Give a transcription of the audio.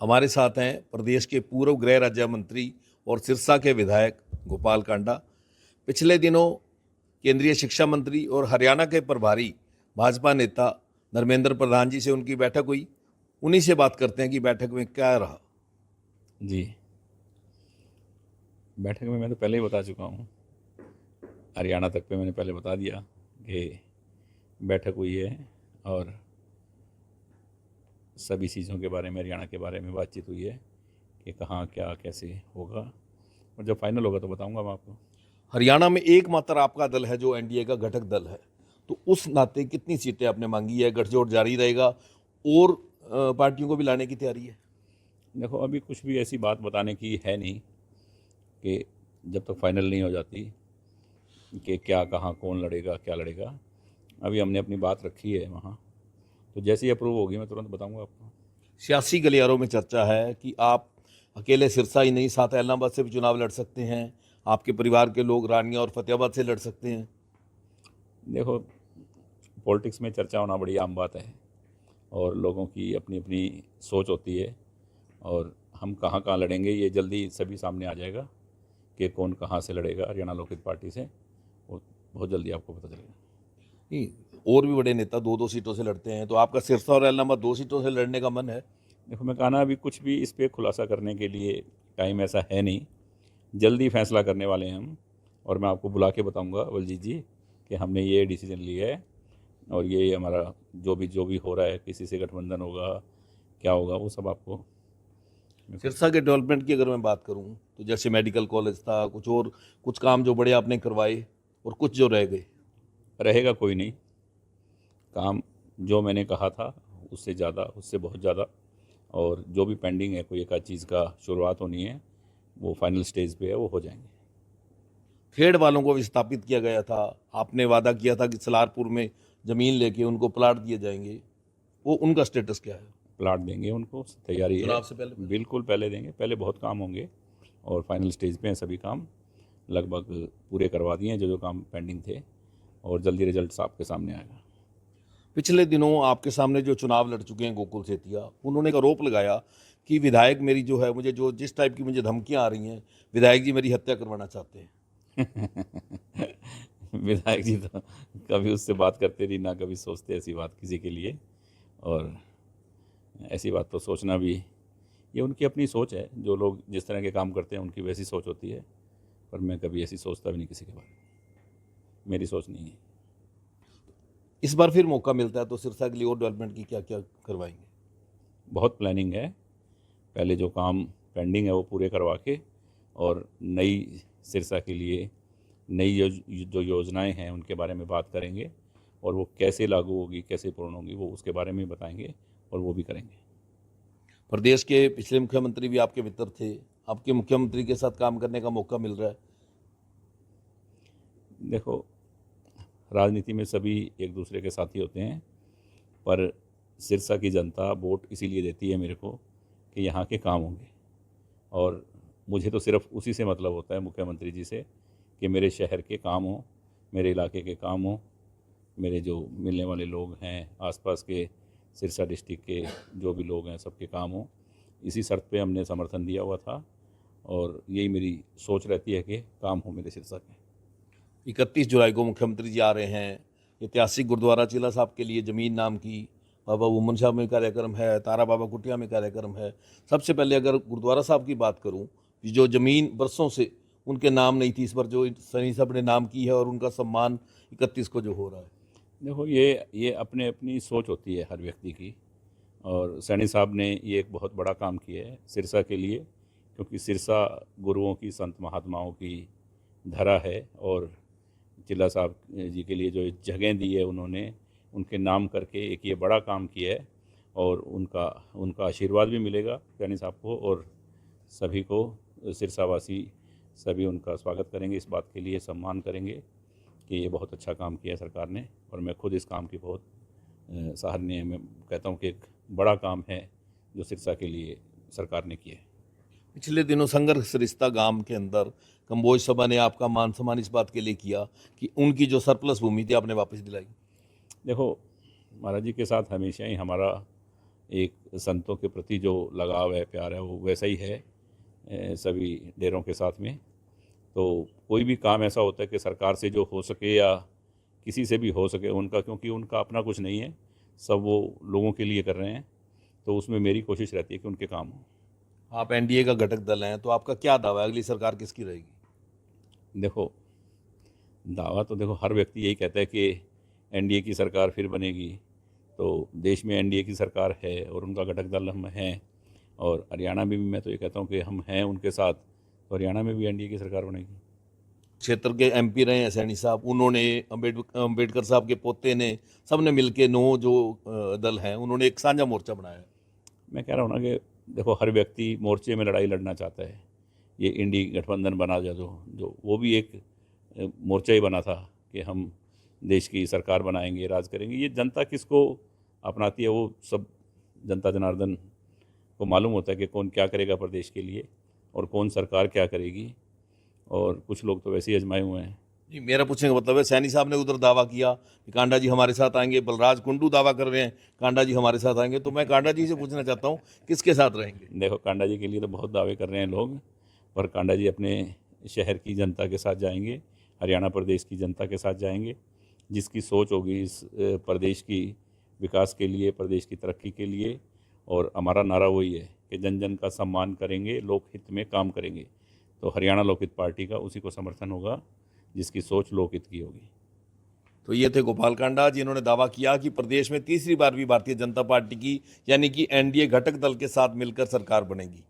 हमारे साथ हैं प्रदेश के पूर्व गृह राज्य मंत्री और सिरसा के विधायक गोपाल कांडा। पिछले दिनों केंद्रीय शिक्षा मंत्री और हरियाणा के प्रभारी भाजपा नेता धर्मेंद्र प्रधान जी से उनकी बैठक हुई। उन्हीं से बात करते हैं कि बैठक में क्या रहा। जी, बैठक में मैं तो पहले ही बता चुका हूँ। हरियाणा तक पे मैंने पहले बता दिया कि बैठक हुई है और सभी चीज़ों के बारे में, हरियाणा के बारे में बातचीत हुई है कि कहाँ क्या कैसे होगा, और जब फाइनल होगा तो बताऊंगा मैं आपको। हरियाणा में एकमात्र आपका दल है जो एनडीए का घटक दल है, तो उस नाते कितनी सीटें आपने मांगी है? गठजोड़ जारी रहेगा और पार्टियों को भी लाने की तैयारी है? देखो, अभी कुछ भी ऐसी बात बताने की है नहीं कि जब तक फाइनल नहीं हो जाती कि क्या कहाँ कौन लड़ेगा क्या लड़ेगा। अभी हमने अपनी बात रखी है वहाँ, तो जैसे ही अप्रूव होगी मैं तुरंत बताऊंगा आपको। सियासी गलियारों में चर्चा है कि आप अकेले सिरसा ही नहीं, साथ एलनाबाद से भी चुनाव लड़ सकते हैं। आपके परिवार के लोग रानिया और फतेहाबाद से लड़ सकते हैं। देखो, पॉलिटिक्स में चर्चा होना बड़ी आम बात है और लोगों की अपनी अपनी सोच होती है, और हम कहाँ कहाँ लड़ेंगे ये जल्दी सभी सामने आ जाएगा कि कौन कहाँ से लड़ेगा हरियाणा लोकहित पार्टी से, वो बहुत जल्दी आपको पता चलेगा। नहीं, और भी बड़े नेता दो दो सीटों से लड़ते हैं, तो आपका सिरसा और एलनाबाद दो सीटों से लड़ने का मन है? देखो, मैं कहा ना, अभी कुछ भी इस पर खुलासा करने के लिए टाइम ऐसा है नहीं। जल्दी फैसला करने वाले हैं हम, और मैं आपको बुला के बताऊंगा बलजीत जी कि हमने ये डिसीजन लिया है और ये हमारा जो भी हो रहा है, किसी से गठबंधन होगा क्या होगा वो सब आपको। सिरसा के डेवलपमेंट की अगर मैं बात करूं तो जैसे मेडिकल कॉलेज था, कुछ और कुछ काम जो बड़े आपने करवाए और कुछ जो रह गए। रहेगा कोई नहीं काम, जो मैंने कहा था उससे ज़्यादा, उससे बहुत ज़्यादा, और जो भी पेंडिंग है, कोई एक आध चीज़ का शुरुआत होनी है, वो फाइनल स्टेज पे है, वो हो जाएंगे। खेड़ वालों को विस्थापित किया गया था, आपने वादा किया था कि सलारपुर में ज़मीन लेके उनको प्लाट दिए जाएंगे, वो उनका स्टेटस क्या है? प्लाट देंगे उनको, तैयारी है। चुनाव से पहले? बिल्कुल पहले देंगे, पहले बहुत काम होंगे और फाइनल स्टेज पे हैं सभी काम, लगभग पूरे करवा दिए हैं जो जो काम पेंडिंग थे, और जल्दी रिजल्ट आपके सामने आएगा। पिछले दिनों आपके सामने जो चुनाव लड़ चुके हैं गोकुल सेतिया, उन्होंने एक आरोप लगाया कि विधायक मेरी जो है, मुझे जो जिस टाइप की मुझे धमकियां आ रही हैं, विधायक जी मेरी हत्या करवाना चाहते हैं। विधायक जी तो कभी उससे बात करते नहीं, ना कभी सोचते ऐसी बात किसी के लिए, और ऐसी बात तो सोचना भी, ये उनकी अपनी सोच है। जो लोग जिस तरह के काम करते हैं उनकी वैसी सोच होती है, पर मैं कभी ऐसी सोचता भी नहीं किसी के बारे में, मेरी सोच नहीं है। इस बार फिर मौका मिलता है तो सिरसा के लिए और डेवलपमेंट की क्या क्या करवाएंगे? बहुत प्लानिंग है, पहले जो काम पेंडिंग है वो पूरे करवा के, और नई सिरसा के लिए नई जो योजनाएं हैं उनके बारे में बात करेंगे, और वो कैसे लागू होगी, कैसे पूर्ण होगी, वो उसके बारे में बताएंगे, और वो भी करेंगे। प्रदेश के पिछले मुख्यमंत्री भी आपके मित्र थे, आपके मुख्यमंत्री के साथ काम करने का मौका मिल रहा है। देखो, राजनीति में सभी एक दूसरे के साथी होते हैं, पर सिरसा की जनता वोट इसीलिए देती है मेरे को कि यहाँ के काम होंगे, और मुझे तो सिर्फ उसी से मतलब होता है, मुख्यमंत्री जी से, कि मेरे शहर के काम हो, मेरे इलाके के काम हो, मेरे जो मिलने वाले लोग हैं आसपास के सिरसा डिस्ट्रिक्ट के जो भी लोग हैं सबके काम हो। इसी शर्त पे हमने समर्थन दिया हुआ था, और यही मेरी सोच रहती है कि काम हो मेरे सिरसा के। 31 जुलाई को मुख्यमंत्री जी आ रहे हैं। ऐतिहासिक गुरुद्वारा चिल्ला साहब के लिए ज़मीन नाम की, बाबा वुमन शाह में कार्यक्रम है, तारा बाबा कुटिया में कार्यक्रम है। सबसे पहले अगर गुरुद्वारा साहब की बात करूं, जो ज़मीन बरसों से उनके नाम नहीं थी, इस बार जो सनी साहब ने नाम की है और उनका सम्मान 31 को जो हो रहा है। देखो, ये अपने अपनी सोच होती है हर व्यक्ति की, और सैनी साहब ने ये एक बहुत बड़ा काम किया है सिरसा के लिए, क्योंकि सिरसा गुरुओं की, संत महात्माओं की धरा है, और चिल्ला साहब जी के लिए जो जगह दी है उन्होंने, उनके नाम करके एक ये बड़ा काम किया है, और उनका उनका आशीर्वाद भी मिलेगा सैनी साहब को, और सभी को सिरसावासी सभी उनका स्वागत करेंगे, इस बात के लिए सम्मान करेंगे कि ये बहुत अच्छा काम किया सरकार ने, और मैं खुद इस काम की बहुत सराहनीय, मैं कहता हूँ कि एक बड़ा काम है जो सिरसा के लिए सरकार ने किया है। पिछले दिनों संघर्ष रिश्ता गांव के अंदर कंबोज सभा ने आपका मान सम्मान इस बात के लिए किया कि उनकी जो सरप्लस भूमि थी आपने वापस दिलाई। देखो, महाराज जी के साथ हमेशा ही हमारा एक संतों के प्रति जो लगाव है, प्यार है, वो वैसा ही है सभी डेरों के साथ में। तो कोई भी काम ऐसा होता है कि सरकार से जो हो सके या किसी से भी हो सके उनका, क्योंकि उनका अपना कुछ नहीं है, सब वो लोगों के लिए कर रहे हैं, तो उसमें मेरी कोशिश रहती है कि उनके काम हो। आप एनडीए का घटक दल हैं, तो आपका क्या दावा है, अगली सरकार किसकी रहेगी? देखो, दावा तो देखो हर व्यक्ति यही कहता है कि एनडीए की सरकार फिर बनेगी। तो देश में एनडीए की सरकार है और उनका घटक दल हम हैं, और हरियाणा में भी मैं तो ये कहता हूँ कि हम हैं उनके साथ, तो हरियाणा में भी एनडीए की सरकार बनेगी। क्षेत्र के एमपी रहे हैं सैनी साहब, उन्होंने अंबेडकर साहब के पोते ने, सबने मिलके 9 जो दल हैं, उन्होंने एक साझा मोर्चा बनाया है। मैं कह रहा हूँ ना कि देखो हर व्यक्ति मोर्चे में लड़ाई लड़ना चाहता है। ये इंडी गठबंधन बना जो वो भी एक मोर्चा ही बना था कि हम देश की सरकार बनाएंगे, राज करेंगे। ये जनता किसको अपनाती है वो सब जनता जनार्दन को मालूम होता है कि कौन क्या करेगा प्रदेश के लिए और कौन सरकार क्या करेगी, और कुछ लोग तो वैसे ही आजमाए हुए हैं। जी, मेरा पूछने का मतलब है, सैनी साहब ने उधर दावा किया कि कांडा जी हमारे साथ आएंगे, बलराज कुंडू दावा कर रहे हैं कांडा जी हमारे साथ आएंगे, तो मैं कांडा जी से पूछना चाहता हूँ किसके साथ रहेंगे? देखो, कांडा जी के लिए तो बहुत दावे कर रहे हैं लोग, पर कांडा जी अपने शहर की जनता के साथ जाएंगे, हरियाणा प्रदेश की जनता के साथ जाएंगे। जिसकी सोच होगी इस प्रदेश की विकास के लिए, प्रदेश की तरक्की के लिए, और हमारा नारा वही है कि जन जन का सम्मान करेंगे, लोकहित में काम करेंगे। तो हरियाणा लोकहित पार्टी का उसी को समर्थन होगा जिसकी सोच लोकहित की होगी। तो ये थे गोपाल कांडा, जिन्होंने दावा किया कि प्रदेश में तीसरी बार भी भारतीय जनता पार्टी की यानी कि एनडीए घटक दल के साथ मिलकर सरकार बनेगी।